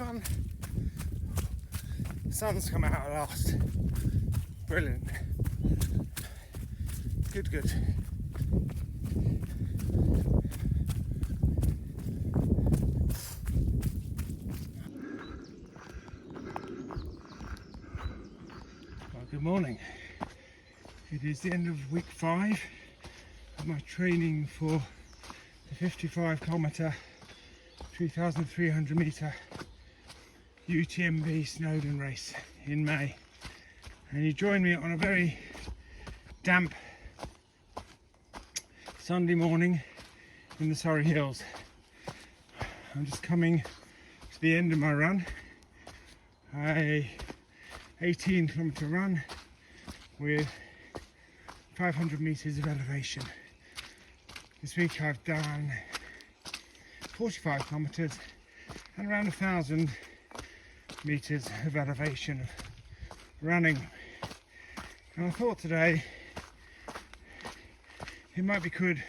fun. The sun's come out at last. Brilliant. Good. Well, good morning. It is the end of week 5 of my training for the 55 kilometre 3,300 metre UTMB Snowdon race in May, and you join me on a very damp Sunday morning in the Surrey Hills. I'm just coming to the end of my run, a 18 kilometre run with 500 metres of elevation. This week I've done 45 kilometres and around 1,000 metres of elevation of running. And I thought today it might be good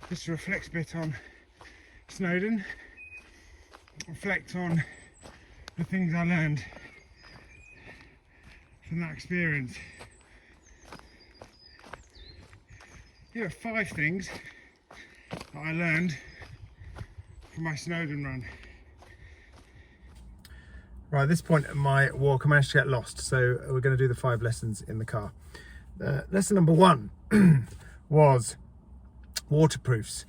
just to reflect a bit on Snowdon, reflect on the things I learned from that experience. Here are 5 things that I learned from my Snowdon run. Right, at this point in my walk I managed to get lost, so we're going to do the 5 lessons in the car. Lesson number 1 was waterproofs.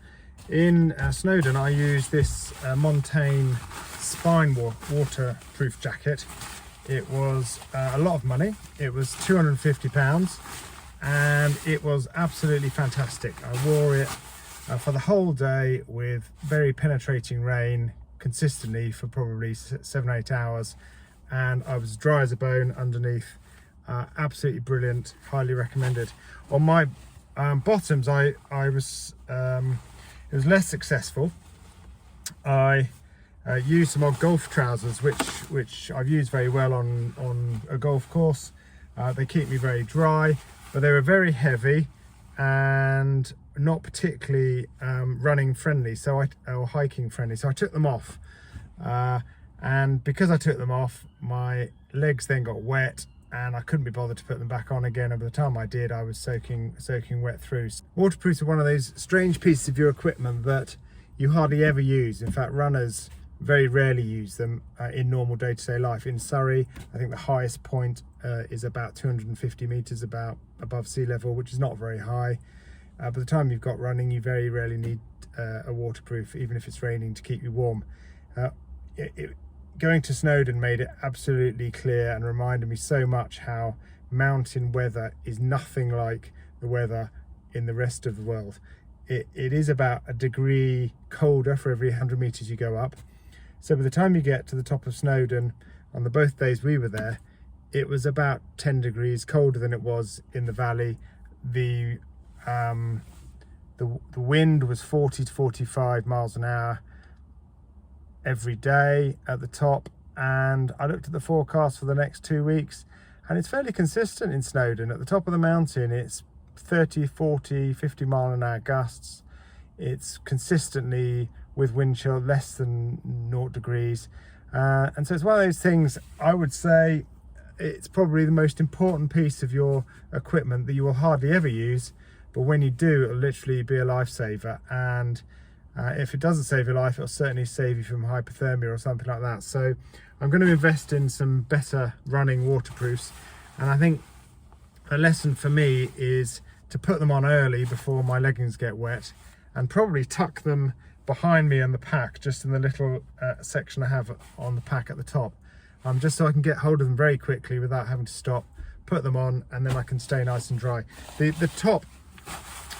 In Snowdon I used this Montane Spine waterproof jacket. It was a lot of money. It was £250 and it was absolutely fantastic. I wore it for the whole day with very penetrating rain consistently for probably 7 or 8 hours, and I was dry as a bone underneath. Absolutely brilliant, highly recommended. On my bottoms it was less successful. I used some old golf trousers which I've used very well on a golf course. They keep me very dry, but they were very heavy and not particularly running friendly, or hiking friendly, so I took them off, and because I took them off, my legs then got wet and I couldn't be bothered to put them back on again, and by the time I did I was soaking wet through. Waterproofs are one of those strange pieces of your equipment that you hardly ever use. In fact, runners very rarely use them in normal day-to-day life. In Surrey, I think the highest point is about 250 metres above sea level, which is not very high. By the time you've got running, you very rarely need a waterproof, even if it's raining, to keep you warm. Going to Snowdon made it absolutely clear and reminded me so much how mountain weather is nothing like the weather in the rest of the world. It is about a degree colder for every 100 metres you go up. So by the time you get to the top of Snowdon, on the both days we were there, it was about 10 degrees colder than it was in the valley. The wind was 40 to 45 miles an hour every day at the top, and I looked at the forecast for the next 2 weeks and it's fairly consistent in Snowdon. At the top of the mountain it's 30, 40, 50 mile an hour gusts. It's consistently with wind chill less than 0 degrees, and so it's one of those things. I would say it's probably the most important piece of your equipment that you will hardly ever use, but when you do, it'll literally be a lifesaver. And if it doesn't save your life, it'll certainly save you from hypothermia or something like that. So I'm going to invest in some better running waterproofs, and I think a lesson for me is to put them on early before my leggings get wet, and probably tuck them behind me on the pack, just in the little section I have on the pack at the top, just so I can get hold of them very quickly without having to stop, put them on, and then I can stay nice and dry. The top,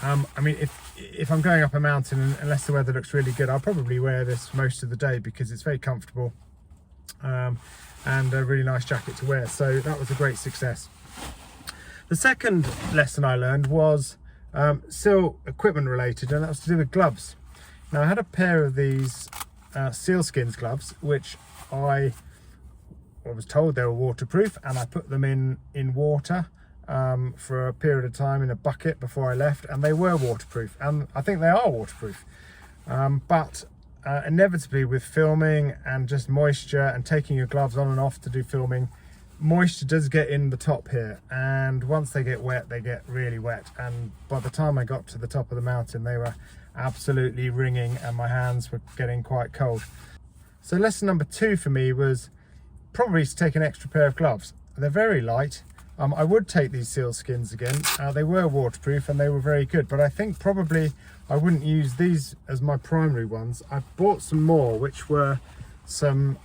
I mean, if I'm going up a mountain, and unless the weather looks really good, I'll probably wear this most of the day because it's very comfortable, and a really nice jacket to wear. So that was a great success. The second lesson I learned was still equipment related, and that was to do with gloves. Now I had a pair of these sealskins gloves, which I was told they were waterproof, and I put them in water for a period of time in a bucket before I left, and they were waterproof, and I think they are waterproof. But inevitably with filming and just moisture and taking your gloves on and off to do filming, moisture does get in the top here, and once they get wet, they get really wet. And by the time I got to the top of the mountain, they were absolutely wringing and my hands were getting quite cold. So lesson number 2 for me was probably to take an extra pair of gloves. They're very light. I would take these seal skins again. They were waterproof and they were very good, but I think probably I wouldn't use these as my primary ones. I bought some more, which were some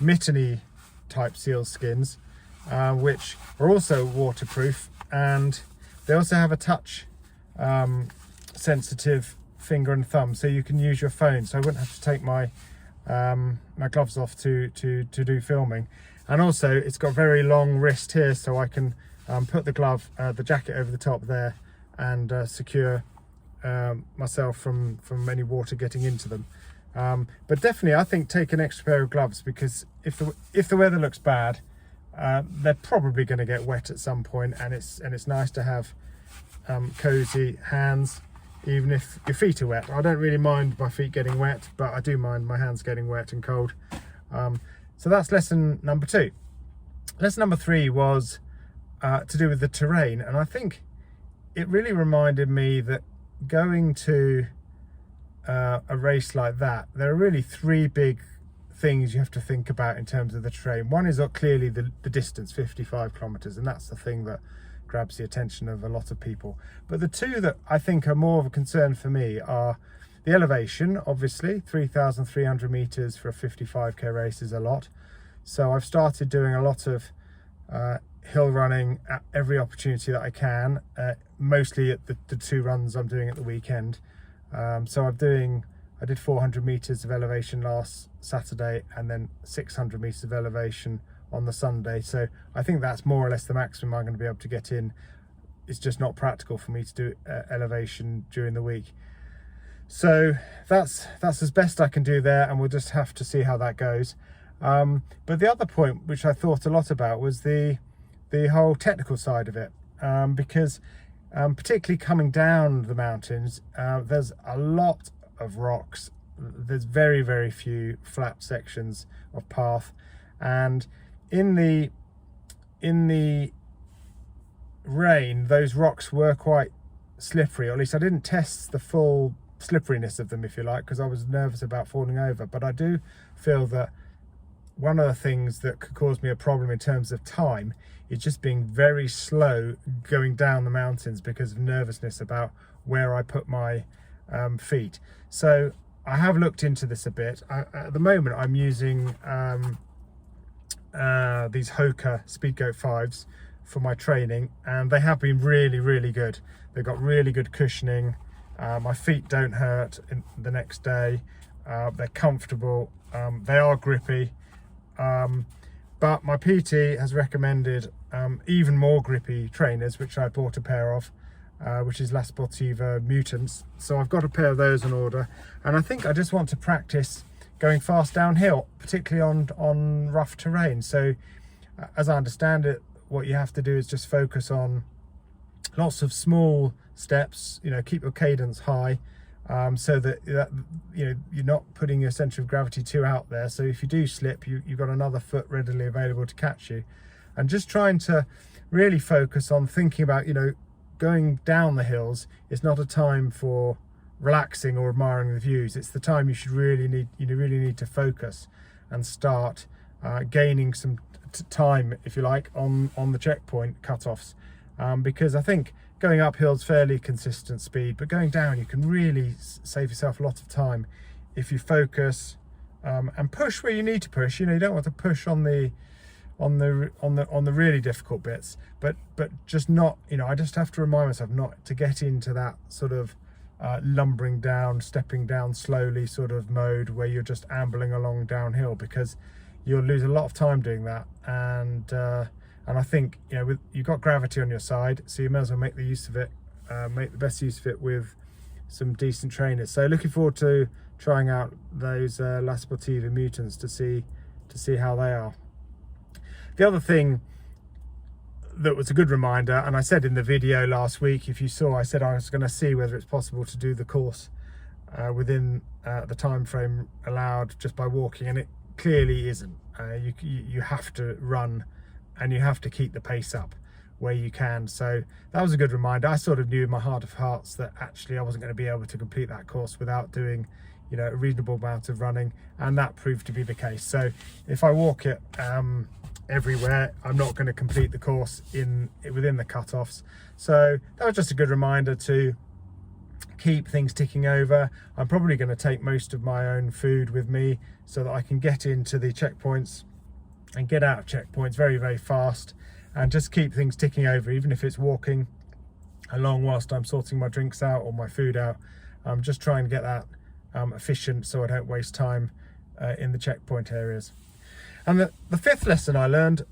mitteny type seal skins, which are also waterproof, and they also have a touch sensitive finger and thumb, so you can use your phone, so I wouldn't have to take my my gloves off to do filming. And also it's got very long wrist here, so I can put the jacket over the top there and secure myself from any water getting into them. But definitely I think take an extra pair of gloves, because if the weather looks bad, they're probably going to get wet at some point, and it's nice to have cozy hands even if your feet are wet. I don't really mind my feet getting wet, but I do mind my hands getting wet and cold. So that's lesson number 2. Lesson number 3 was to do with the terrain, and I think it really reminded me that going to a race like that, there are really 3 big things you have to think about in terms of the terrain. One is clearly the distance, 55 kilometers, and that's the thing that grabs the attention of a lot of people. But the 2 that I think are more of a concern for me are the elevation. Obviously 3,300 meters for a 55k race is a lot, so I've started doing a lot of hill running at every opportunity that I can, mostly at the 2 runs I'm doing at the weekend. So I did 400 meters of elevation last Saturday, and then 600 meters of elevation on the Sunday. So I think that's more or less the maximum I'm going to be able to get in. It's just not practical for me to do elevation during the week. So that's as best I can do there, and we'll just have to see how that goes. But the other point which I thought a lot about was the whole technical side of it, because particularly coming down the mountains, there's a lot of rocks. There's very, very few flat sections of path, and in the rain those rocks were quite slippery, or at least I didn't test the full slipperiness of them, if you like, because I was nervous about falling over. But I do feel that one of the things that could cause me a problem in terms of time is just being very slow going down the mountains because of nervousness about where I put my feet. So I have looked into this a bit. At the moment I'm using these Hoka Speedgoat 5s for my training, and they have been really, really good. They've got really good cushioning. My feet don't hurt the next day. They're comfortable. They are grippy. But my PT has recommended even more grippy trainers, which I bought a pair of, which is La Sportiva Mutants. So I've got a pair of those in order, and I think I just want to practice going fast downhill, particularly on rough terrain. So as I understand it, what you have to do is just focus on lots of small steps, keep your cadence high, so that you're not putting your centre of gravity too out there. So if you do slip, you've got another foot readily available to catch you. And just trying to really focus on thinking about, going down the hills is not a time for relaxing or admiring the views. It's the time you really need to focus and start gaining some time, if you like, on the checkpoint cutoffs, because I think going uphill is fairly consistent speed, but going down you can really save yourself a lot of time if you focus and push where you need to push. You don't want to push on the really difficult bits, but just not, I just have to remind myself not to get into that sort of lumbering down, stepping down slowly sort of mode where you're just ambling along downhill, because you'll lose a lot of time doing that. And I think you've got gravity on your side, so you may as well make the use of it, make the best use of it with some decent trainers. So looking forward to trying out those La Sportiva Mutants to see how they are. The other thing that was a good reminder, and I said in the video last week, if you saw, I said I was going to see whether it's possible to do the course within the time frame allowed just by walking, and it clearly isn't. You have to run, and you have to keep the pace up where you can. So that was a good reminder. I sort of knew in my heart of hearts that actually I wasn't going to be able to complete that course without doing, you know, a reasonable amount of running, and that proved to be the case. So if I walk it everywhere, I'm not going to complete the course within the cut-offs. So that was just a good reminder to keep things ticking over. I'm probably going to take most of my own food with me so that I can get into the checkpoints and get out of checkpoints very, very fast, and just keep things ticking over, even if it's walking along whilst I'm sorting my drinks out or my food out. I'm just trying to get that efficient so I don't waste time in the checkpoint areas. And the fifth lesson I learned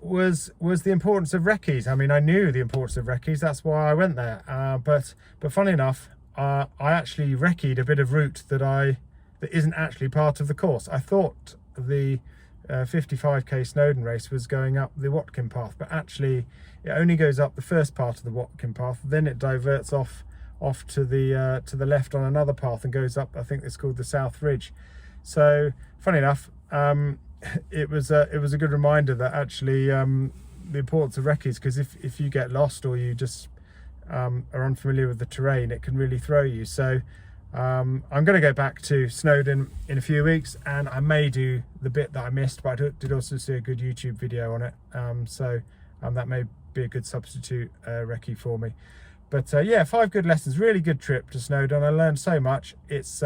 was the importance of recce's. I mean, I knew the importance of recce's, that's why I went there. But funny enough, I actually recce'd a bit of route that isn't actually part of the course. I thought the 55k Snowdon race was going up the Watkin path, but actually it only goes up the first part of the Watkin path, then it diverts off to the left on another path and goes up, I think it's called the South Ridge. So funny enough, it was a good reminder that actually the importance of recce's, because if you get lost or you just are unfamiliar with the terrain, it can really throw you. So I'm going to go back to Snowdon in a few weeks, and I may do the bit that I missed, but I did also see a good YouTube video on it, so that may be a good substitute recce for me. But yeah, 5 good lessons, really good trip to Snowdon. I learned so much. It's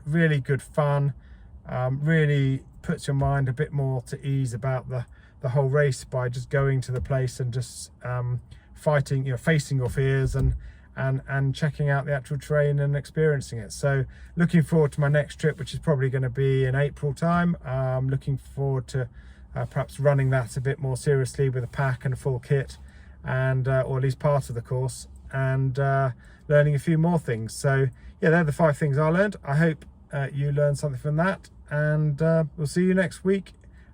really good fun, really puts your mind a bit more to ease about the whole race by just going to the place and just fighting, you know, facing your fears and checking out the actual terrain and experiencing it. So looking forward to my next trip, which is probably going to be in April time. Looking forward to perhaps running that a bit more seriously with a pack and a full kit, and or at least part of the course, and learning a few more things. So yeah, they're the 5 things I learned. I hope you learned something from that, and we'll see you next week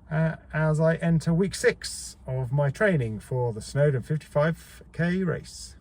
as I enter week 6 of my training for the Snowdon 55k race.